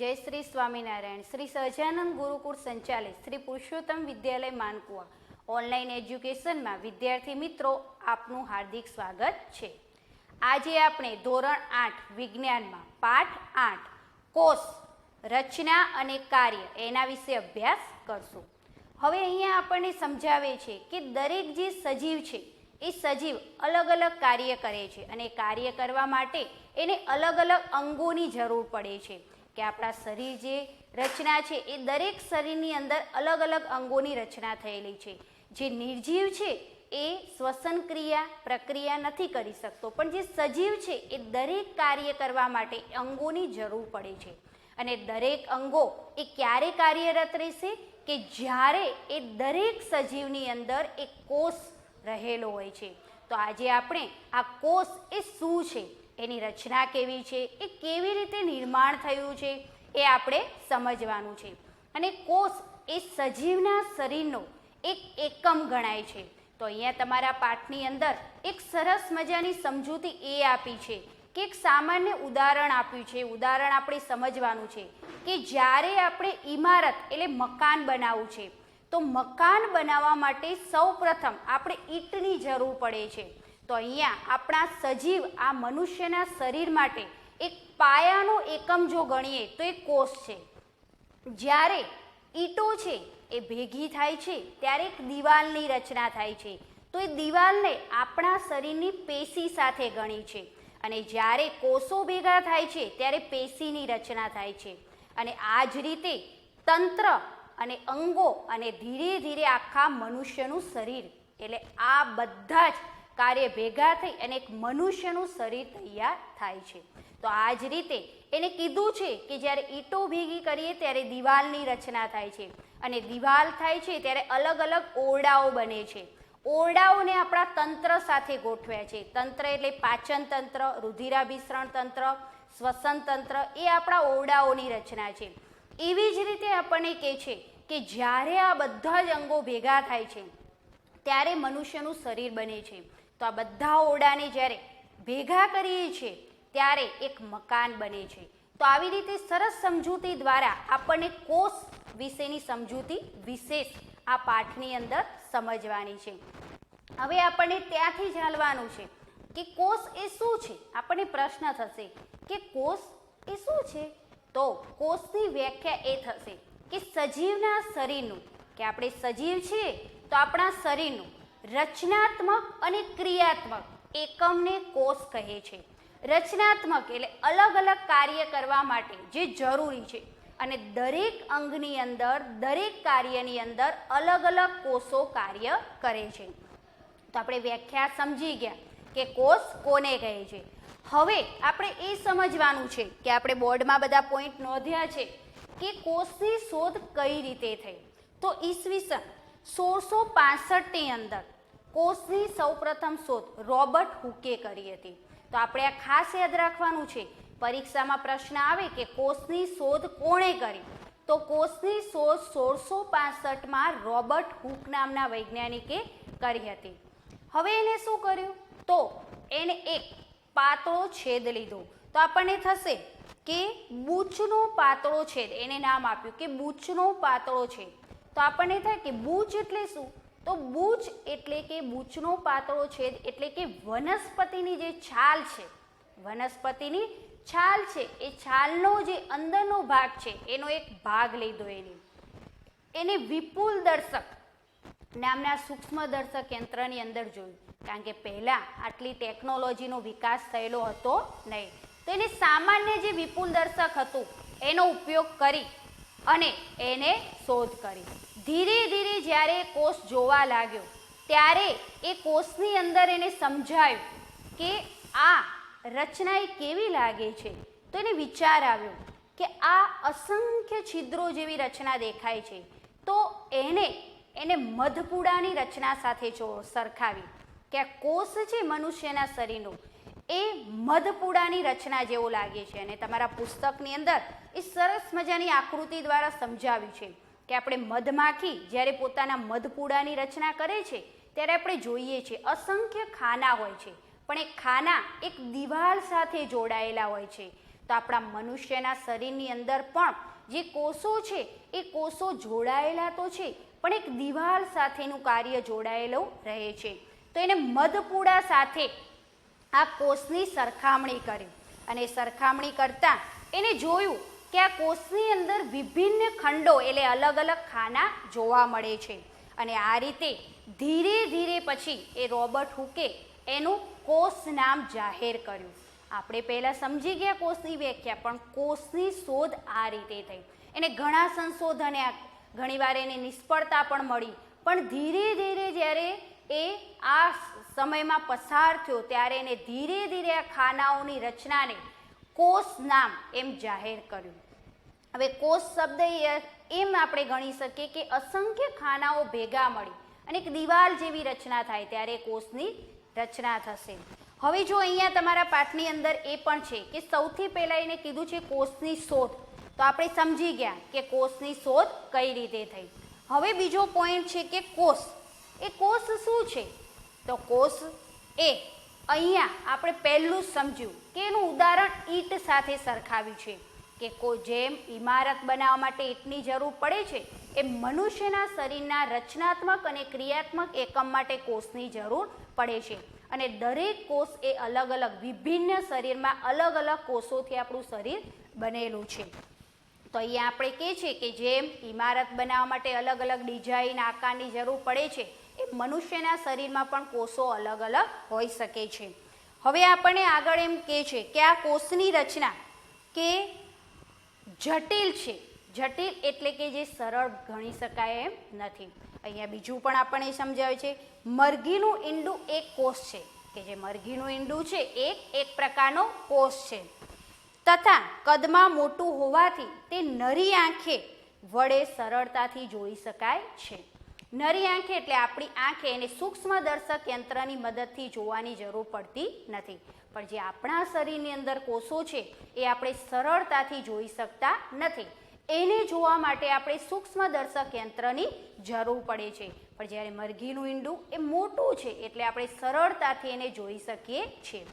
जय श्री स्वामीनारायण। श्री સહજાનંદ ગુરુકુળ સંચાલિત શ્રી પુરુષોત્તમ વિદ્યાલય માનકુવા ઓનલાઈન એજ્યુકેશનમાં વિદ્યાર્થી મિત્રો આપનું હાર્દિક સ્વાગત છે। આજે આપણે ધોરણ 8 વિજ્ઞાનમાં પાઠ 8 કોષ રચના અને કાર્ય એના વિશે અભ્યાસ કરશું। હવે અહીંયા આપણને સમજાવે છે કે દરેક જે સજીવ છે એ સજીવ અલગ અલગ કાર્ય કરે છે અને કાર્ય કરવા માટે એને અલગ અલગ અંગોની જરૂર પડે છે કે આપણા શરીર જે રચના છે એ દરેક શરીરની અંદર અલગ અલગ અંગોની રચના થયેલી છે। જે નિર્જીવ છે એ શ્વસન ક્રિયા પ્રક્રિયા નથી કરી શકતો, પણ જે સજીવ છે એ દરેક કાર્ય કરવા માટે અંગોની જરૂર પડે છે અને દરેક અંગો એ ક્યારે કાર્યરત રહેશે કે જ્યારે એ દરેક સજીવની અંદર એક કોષ રહેલો હોય છે। તો આજે આપણે આ કોષ એ શું છે, એની રચના કેવી છે, એ કેવી રીતે નિર્માણ થયું છે એ આપણે સમજવાનું છે। અને કોષ એ સજીવના શરીરનો એક એકમ ગણાય છે। તો અહીંયા તમારા પાઠની અંદર એક સરસ મજાની સમજૂતી એ આપી છે કે એક સામાન્ય ઉદાહરણ આપ્યું છે। ઉદાહરણ આપણે સમજવાનું છે કે જ્યારે આપણે ઇમારત એટલે મકાન બનાવવું છે તો મકાન બનાવવા માટે સૌપ્રથમ આપણે ઈંટની જરૂર પડે છે। તો અહીંયા આપણા સજીવ આ મનુષ્યના શરીર માટે એક પાયાનો એકમ જો ગણીએ તો એ કોષ છે। જ્યારે ઈંટો છે એ ભેગી થાય છે ત્યારે એક દિવાલની રચના થાય છે, તો એ દિવાલને આપણા શરીરની પેશી સાથે ગણી છે અને જ્યારે કોષો ભેગા થાય છે ત્યારે પેશીની રચના થાય છે। અને આ જ રીતે તંત્ર અને અંગો અને ધીરે ધીરે આખા મનુષ્યનું શરીર એટલે આ બધા જ કાર્ય ભેગા થઈ અને એક મનુષ્યનું શરીર તૈયાર થાય છે। તો આ જ રીતે એને કીધું છે કે જ્યારે ઈંટો ભેગી કરીએ ત્યારે દિવાલની રચના થાય છે અને દિવાલ થાય છે ત્યારે અલગ અલગ ઓરડાઓ બને છે। ઓરડાઓને આપણા તંત્ર સાથે ગોઠવ્યા છે। તંત્ર એટલે પાચન તંત્ર, રુધિરાભિસરણ તંત્ર, શ્વસન તંત્ર એ આપણા ઓરડાઓની રચના છે। એવી જ રીતે આપણને કહે છે કે જ્યારે આ બધા જ અંગો ભેગા થાય છે ત્યારે મનુષ્યનું શરીર બને છે। તો આ બધા ઓરડાને જ્યારે ભેગા કરીએ છીએ ત્યારે એક મકાન બને છે। તો આવી રીતે સરસ સમજૂતી દ્વારા આપણને કોષ વિશેની સમજૂતી વિશેષ આ પાઠની અંદર સમજવાની છે। હવે આપણને ત્યાંથી જાણવાનું છે કે કોષ એ શું છે। આપણને પ્રશ્ન થશે કે કોષ એ શું છે, તો કોષની વ્યાખ્યા એ થશે કે સજીવના શરીરનું, કે આપણે સજીવ છીએ તો આપણા શરીરનું રચનાત્મક અને ક્રિયાત્મક એકમને કોષ કહે છે। રચનાત્મક એટલે અલગ અલગ કાર્ય કરવા માટે જે જરૂરી છે અને દરેક અંગની અંદર દરેક કાર્યની અંદર અલગ અલગ કોષો કાર્ય કરે છે। તો આપણે વ્યાખ્યા સમજી ગયા કે કોષ કોને કહે છે। હવે આપણે એ સમજવાનું છે કે આપણે બોર્ડમાં બધા પોઈન્ટ નોંધ્યા છે કે કોષની શોધ કઈ રીતે થઈ। તો ઈસવીસન 1665ની અંદર કોષની સૌપ્રથમ શોધ રોબર્ટ હુકે કરી હતી। તો આપણે આ ખાસ યાદ રાખવાનું છે, પરીક્ષામાં પ્રશ્ન આવે કે કોષની શોધ કોણે કરી, તો કોષની શોધ 1665માં રોબર્ટ હુક નામના વૈજ્ઞાનિકે કરી હતી। હવે એને શું કર્યું, તો એને એક પાતળો છેદ લીધો, તો આપણને થશે કે બૂચનો પાતળો છેદ, એને નામ આપ્યું કે બૂચનો પાતળો છેદ। તો આપણને થાય કે બૂચ એટલે શું, તો બૂચ એટલે કે બૂચનો પાતળો છેદ એટલે કે વનસ્પતિની જે છાલ છે, વનસ્પતિની છાલ છે એ છાલનો જે અંદરનો ભાગ છે એનો એક ભાગ લીધો, એને વિપુલ દર્શક નામના સૂક્ષ્મદર્શક યંત્રની અંદર જોયું, કારણ કે પહેલાં આટલી ટેકનોલોજીનો વિકાસ થયેલો હતો નહીં, તો એને સામાન્ય જે વિપુલ દર્શક હતું એનો ઉપયોગ કરી અને એને શોધ કરી। ધીરે ધીરે જ્યારે કોષ જોવા લાગ્યો ત્યારે એ કોષની અંદર એને સમજાયું કે આ રચના એ કેવી લાગે છે, તો એને વિચાર આવ્યો કે આ અસંખ્ય છિદ્રો જેવી રચના દેખાય છે, તો એને મધપૂડાની રચના સાથે સરખાવી કે આ કોષ છે મનુષ્યના શરીરનો એ મધપૂડાની રચના જેવો લાગે છે। અને તમારા પુસ્તકની અંદર એ સરસ મજાની આકૃતિ દ્વારા સમજાવ્યું છે કે આપણે મધમાખી જ્યારે પોતાના મધપૂડાની રચના કરે છે ત્યારે આપણે જોઈએ છીએ અસંખ્ય ખાના હોય છે, પણ એ ખાના એક દિવાલ સાથે જોડાયેલા હોય છે। તો તો આપણા મનુષ્યના શરીરની અંદર પણ જે કોષો છે એ કોષો જોડાયેલા તો છે, પણ એક દિવાલ સાથેનું કાર્ય જોડાયેલું રહે છે. તો એને મધપૂડા સાથે આ કોષની સરખામણી કરી અને સરખામણી કરતાં એને જોયું કે આ કોષની અંદર વિભિન્ન ખંડો એટલે અલગ અલગ ખાના જોવા મળે છે. અને આ રીતે ધીરે ધીરે પછી એ રોબર્ટ હુકે એનું કોષ નામ જાહેર કર્યું. આપણે પહેલાં સમજી ગયા કોષની વ્યાખ્યા, પણ કોષની શોધ આ રીતે થઈ. એને ઘણા સંશોધને ઘણીવાર એને નિષ્ફળતા પણ મળી, પણ ધીરે ધીરે જ્યારે એ આ સમયમાં પસાર થયો ત્યારે એને ધીરે ધીરે આ ખાનાઓની રચનાને કોષ નામ એમ જાહેર કર્યું. હવે કોષ શબ્દ એમ આપણે ગણી શકીએ કે અસંખ્ય ખાનાઓ ભેગા મળી અને એક દિવાલ જેવી રચના થાય ત્યારે કોષની રચના થશે. હવે જો અહીંયા તમારા પાઠની અંદર એ પણ છે કે સૌથી પહેલાં એને કીધું છે કોષની શોધ, તો આપણે સમજી ગયા કે કોષની શોધ કઈ રીતે થઈ. હવે બીજો પોઈન્ટ છે કે કોષ. એ કોષ શું છે? તો કોષ એ અહીંયા આપણે પહેલું જ સમજ્યું કે એનું ઉદાહરણ ઈંટ સાથે સરખાવ્યું છે કે જેમ ઇમારત બનાવવા માટે ઈંટની જરૂર પડે છે એમ મનુષ્યના શરીરના રચનાત્મક અને ક્રિયાત્મક એકમ માટે કોષની જરૂર પડે છે. અને દરેક કોષ એ અલગ અલગ વિભિન્ન શરીરમાં અલગ અલગ કોષોથી આપણું શરીર બનેલું છે. તો અહીંયા આપણે કહે છે કે જેમ ઇમારત બનાવવા માટે અલગ અલગ ડિઝાઇન આકારની જરૂર પડે છે એ મનુષ્યના શરીરમાં પણ કોષો અલગ અલગ હોઈ શકે છે. હવે આપણને આગળ એમ કહે છે કે આ કોષની રચના કે જટિલ છે. જટિલ એટલે કે જે સરળ ગણી શકાય એમ નથી. અહીંયા બીજું પણ આપણને સમજાવે છે, મરઘીનું ઈંડું એક કોષ છે, કે જે મરઘીનું ઈંડું છે એક પ્રકારનો કોષ છે, તથા કદમાં મોટું હોવાથી તે નરી આંખે વડે સરળતાથી જોઈ શકાય છે. નરી આંખે એટલે આપણી આંખે એને સૂક્ષ્મદર્શક યંત્રની મદદથી જોવાની જરૂર પડતી નથી, પણ જે આપણા શરીરની અંદર કોષો છે એ આપણે સરળતાથી જોઈ શકતા નથી. એને જોવા માટે આપણે સૂક્ષ્મદર્શક યંત્રની જરૂર પડે છે. પણ જ્યારે મરઘીનું ઈંડું એ મોટું છે એટલે આપણે સરળતાથી એને જોઈ શકીએ છીએ.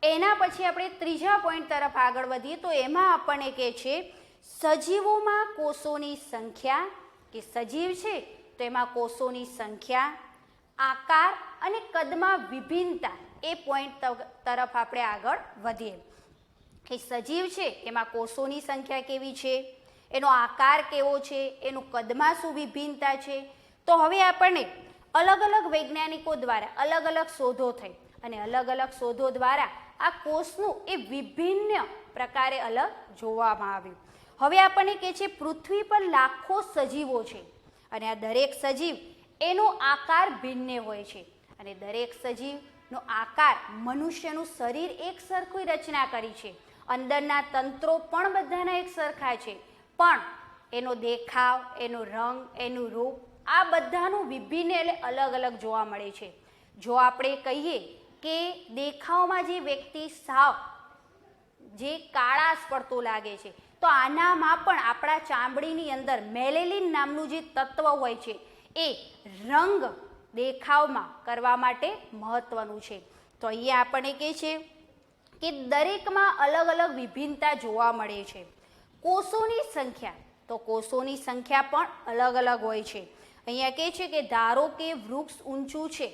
એના પછી આપણે ત્રીજા પોઈન્ટ તરફ આગળ વધીએ તો એમાં આપણને કહે છે સજીવોમાં કોષોની સંખ્યા, કે સજીવ છે તો એમાં કોષોની સંખ્યા, આકાર અને કદમાં વિભિન્નતા. એ પોઈન્ટ તરફ આપણે આગળ વધીએ કે સજીવ છે એમાં કોષોની સંખ્યા કેવી છે, એનો આકાર કેવો છે, એનું કદમાં શું વિભિન્નતા છે. તો હવે આપણને અલગ અલગ વૈજ્ઞાનિકો દ્વારા અલગ અલગ શોધો થઈ અને અલગ અલગ શોધો દ્વારા આ કોષનું એ વિભિન્ન પ્રકારે અલગ જોવામાં આવ્યું. હવે આપણને કહે છે પૃથ્વી પર લાખો સજીવો છે અને આ દરેક સજીવ એનો આકાર ભિન્ન હોય છે અને દરેક સજીવનો આકાર મનુષ્યનું શરીર એક સરખી રચના કરી છે. અંદરના તંત્રો પણ બધાના એક સરખા છે, પણ એનો દેખાવ, એનો રંગ, એનું રૂપ આ બધાનું વિભિન્ન એટલે અલગ અલગ જોવા મળે છે. જો આપણે કહીએ કે દેખાવમાં જે વ્યક્તિ સાવ જે કાળાશ પડતો લાગે છે તો આનામાં પણ આપણા ચામડીની અંદર મેલેલિન નામનું જે તત્વ હોય છે એ રંગ દેખાવમાં કરવા માટે મહત્વનું છે. તો અહીંયા આપણને કહે છે કે દરેકમાં અલગ અલગ વિભિન્નતા જોવા મળે છે. કોષોની સંખ્યા, તો કોષોની સંખ્યા પણ અલગ અલગ હોય છે. અહીંયા કહે છે કે ધારો કે વૃક્ષ ઊંચું છે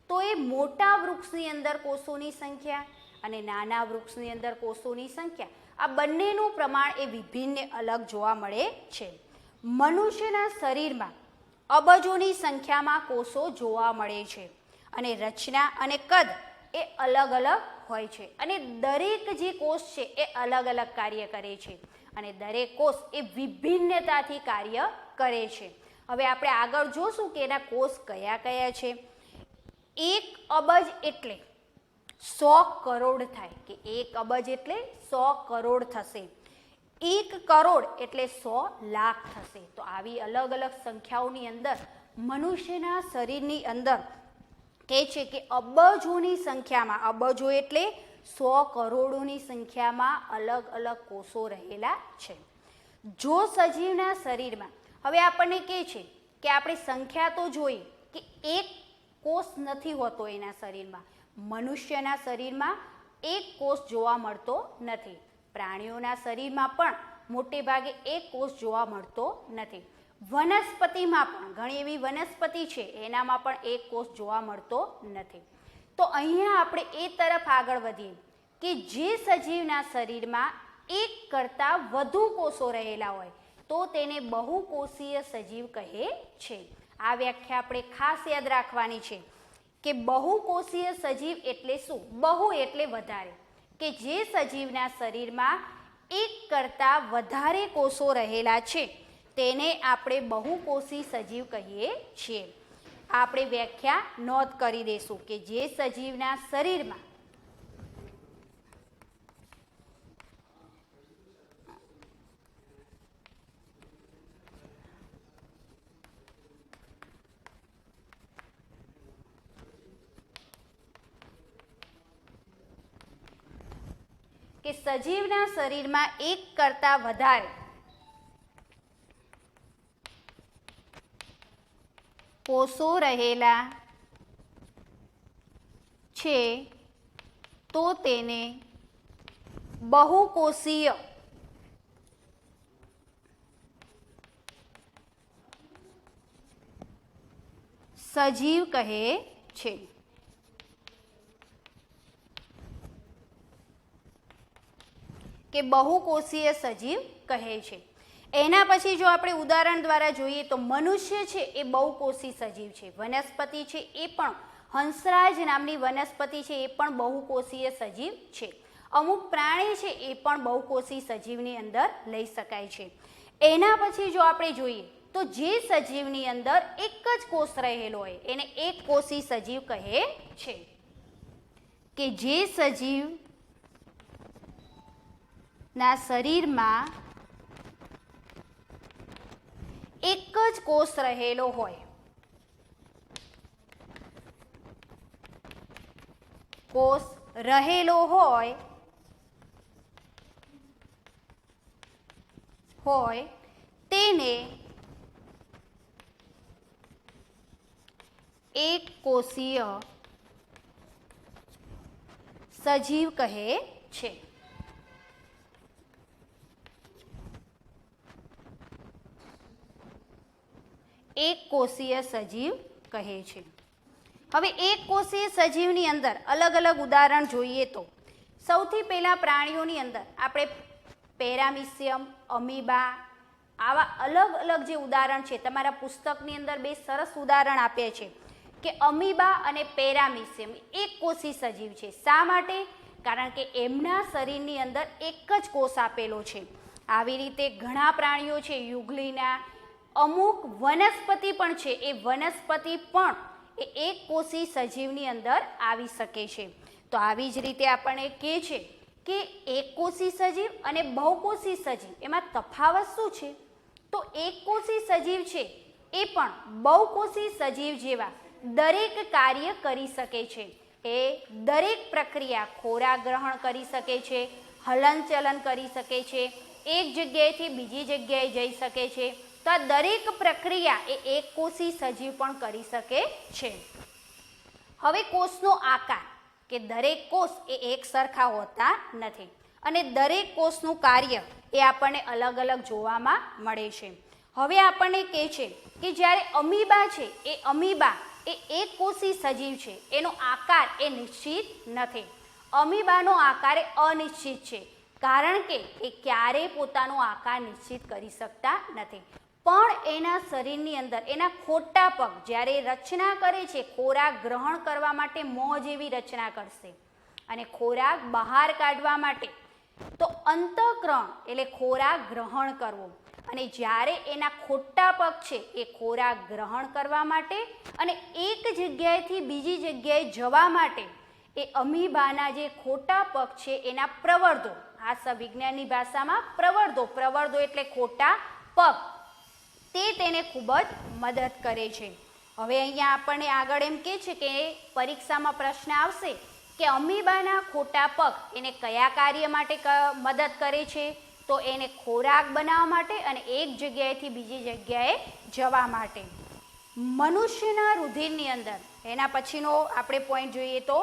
તો એ મોટા વૃક્ષની અંદર કોષોની સંખ્યા અને નાના વૃક્ષની અંદર કોષોની સંખ્યા આ બંનેનું પ્રમાણ એ વિભિન્ન અલગ જોવા મળે છે. મનુષ્યના શરીરમાં અબજોની સંખ્યામાં કોષો જોવા મળે છે અને રચના અને કદ એ અલગ અલગ હોય છે અને દરેક જે કોષ છે એ અલગ અલગ કાર્ય કરે છે અને દરેક કોષ એ વિભિન્નતાથી કાર્ય કરે છે. હવે આપણે આગળ જોશું કે એના કોષ કયા કયા છે. 1 અબજ એટલે 100 કરોડ થાય, કે 1 અબજ એટલે 100 કરોડ થશે. 1 કરોડ એટલે 100 લાખ થશે. તો આવી અલગ અલગ સંખ્યાઓની અંદર મનુષ્યના શરીરની અંદર કહે છે કે અબજોની સંખ્યામાં, અબજો એટલે 100 કરોડોની સંખ્યામાં અલગ અલગ કોષો રહેલા છે. જો સજીવના શરીરમાં, હવે આપણને કહે છે કે આપણે સંખ્યા તો જોઈએ કે એક કોષ નથી હોતો એના શરીરમાં, મનુષ્યના શરીરમાં એક કોષ જોવા મળતો નથી. પ્રાણીઓના શરીરમાં પણ મોટે ભાગે એક કોષ જોવા મળતો નથી. વનસ્પતિમાં પણ ઘણી એવી વનસ્પતિ છે એનામાં પણ એક કોષ જોવા મળતો નથી. તો અહીંયા આપણે એ તરફ આગળ વધીએ કે જે સજીવના શરીરમાં એક કરતાં વધુ કોષો રહેલા હોય તો તેને બહુકોષીય સજીવ કહે છે. આ વ્યાખ્યા આપણે ખાસ યાદ રાખવાની છે કે બહુકોષીય સજીવ એટલે શું? બહુ એટલે વધારે, કે જે સજીવના શરીરમાં એક કરતાં વધારે કોષો રહેલા છે તેને આપણે બહુકોષી સજીવ કહીએ છીએ. આપણે વ્યાખ્યા નોંધ કરી દઈશું કે જે સજીવના શરીરમાં એક કરતાં વધારે કોષો રહેલા છે તો તેને બહુકોષીય સજીવ કહે છે. કે બહુકોષીય સજીવ કહે છે. એના પછી જો આપણે ઉદાહરણ દ્વારા જોઈએ તો મનુષ્ય છે એ બહુકોષી સજીવ છે. વનસ્પતિ છે એ પણ હંસરાજ નામની વનસ્પતિ છે એ પણ બહુકોષીય સજીવ છે. અમુક પ્રાણી છે એ પણ બહુકોષી સજીવની અંદર લઈ શકાય છે. એના પછી જો આપણે જોઈએ તો જે સજીવની અંદર એક જ કોષ રહેલો હોય એને એક કોષી સજીવ કહે છે. કે જે સજીવના શરીરમાં એક જ કોષ રહેલો હોય, તેને એક કોષીય સજીવ કહે છે. એક કોષીય સજીવ કહે છે. હવે એક કોષીય સજીવની અંદર અલગ અલગ ઉદાહરણ જોઈએ તો સૌથી પહેલા પ્રાણીઓની અંદર આપણે પેરામિશિયમ, અમીબા આવા અલગ અલગ જે ઉદાહરણ છે તમારા પુસ્તકની અંદર બે સરસ ઉદાહરણ આપે છે કે અમીબા અને પેરામિશિયમ એક કોષી સજીવ છે. શા માટે? કારણ કે એમના શરીરની અંદર એક જ કોષ આપેલો છે. આવી રીતે ઘણા પ્રાણીઓ છે યુગલીના, અમુક વનસ્પતિ પણ છે એ વનસ્પતિ પણ એ એક કોષી સજીવની અંદર આવી શકે છે. તો આવી જ રીતે આપણને કહે છે કે એક કોષી સજીવ અને બહુકોષી સજીવ એમાં તફાવત શું છે? તો એક કોષી સજીવ છે એ પણ બહુકોષી સજીવ જેવા દરેક કાર્ય કરી શકે છે. એ દરેક પ્રક્રિયા, ખોરાક ગ્રહણ કરી શકે છે, હલનચલન કરી શકે છે, એક જગ્યાએથી બીજી જગ્યાએ જઈ શકે છે. તો આ દરેક પ્રક્રિયા એ એક કોષી સજીવ પણ કરી શકે છે. હવે કોષનો આકાર, કે દરેક કોષ એ એક સરખા હોતા નથી અને દરેક કોષનું કાર્ય એ આપણને અલગ અલગ જોવામાં મળે છે. હવે આપણને કહે છે કે જ્યારે અમીબા છે એ અમીબા એ એક કોષી સજીવ છે, એનો આકાર એ નિશ્ચિત નથી. અમીબાનો આકાર એ અનિશ્ચિત છે કારણ કે એ ક્યારેય પોતાનો આકાર નિશ્ચિત કરી શકતા નથી. પણ એના શરીરની અંદર એના ખોટા પગ જ્યારે રચના કરે છે, ખોરાક ગ્રહણ કરવા માટે મોં જેવી રચના કરશે અને ખોરાક બહાર કાઢવા માટે તો અંતઃકરણ એટલે ખોરાક ગ્રહણ કરવો. અને જ્યારે એના ખોટા પગ છે એ ખોરાક ગ્રહણ કરવા માટે અને એક જગ્યાએથી બીજી જગ્યાએ જવા માટે એ અમીબાના જે ખોટા પગ છે એના પ્રવર્ધો, આ વિજ્ઞાનની ભાષામાં પ્રવર્ધો એટલે ખોટા પગ, તે તેને ખૂબ જ મદદ કરે છે. હવે અહીંયા આપણને આગળ એમ કહે છે કે પરીક્ષામાં પ્રશ્ન આવશે કે અમીબાના ખોટા પગ એને કયા કાર્ય માટે મદદ કરે છે? તો એને ખોરાક બનાવવા માટે અને એક જગ્યાએથી બીજી જગ્યાએ જવા માટે. મનુષ્યના રુધિરની અંદર, એના પછીનો આપણે પોઈન્ટ જોઈએ તો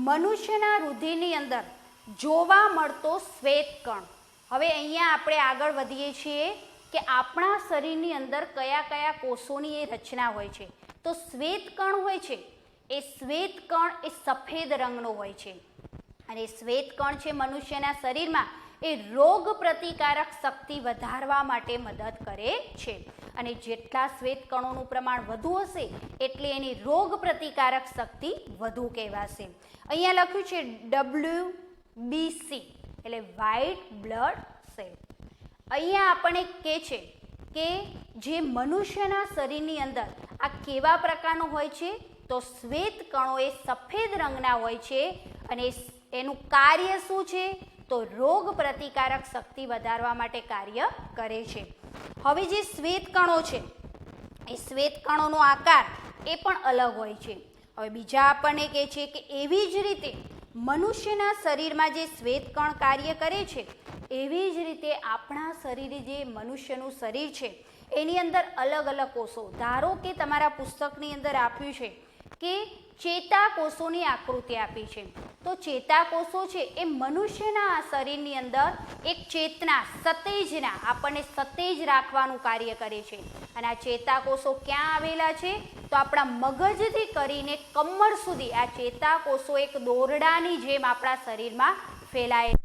મનુષ્યના રુધિરની અંદર જોવા મળતો શ્વેતકણ. હવે અહીંયા આપણે આગળ વધીએ છીએ કે આપણા શરીરની અંદર કયા કયા કોષોની એ રચના હોય છે. તો શ્વેતકણ હોય છે એ શ્વેતકણ એ સફેદ રંગનો હોય છે અને શ્વેતકણ છે મનુષ્યના શરીરમાં એ રોગ પ્રતિકારક શક્તિ વધારવા માટે મદદ કરે છે અને જેટલા શ્વેતકણોનું પ્રમાણ વધુ હશે એટલે એની રોગ પ્રતિકારક શક્તિ વધુ કહેવાશે. અહીંયા લખ્યું છે WBC એટલે વ્હાઇટ બ્લડ સેલ. અહીંયા આપણને કહે છે કે જે મનુષ્યના શરીરની અંદર આ કેવા પ્રકારનું હોય છે તો શ્વેતકણો એ સફેદ રંગના હોય છે અને એનું કાર્ય શું છે તો રોગ પ્રતિકારક શક્તિ વધારવા માટે કાર્ય કરે છે. હવે જે શ્વેતકણો છે એ શ્વેતકણોનો આકાર એ પણ અલગ હોય છે. હવે બીજા આપણને કહે છે કે એવી જ રીતે મનુષ્યના શરીરમાં જે શ્વેતકણ કાર્ય કરે છે એવી જ રીતે આપણા શરીરે જે મનુષ્યનું શરીર છે એની અંદર અલગ અલગ કોષો, ધારો કે તમારા પુસ્તકની અંદર આપ્યું છે કે ચેતાકોષોની આકૃતિ આપી છે. તો ચેતાકોષો છે એ મનુષ્યના શરીરની અંદર એક ચેતના, સતેજના, આપણને સતેજ રાખવાનું કાર્ય કરે છે. અને આ ચેતાકોષો ક્યાં આવેલા છે તો આપણા મગજથી કરીને કમર સુધી આ ચેતાકોષો એક દોરડાની જેમ આપણા શરીરમાં ફેલાયેલા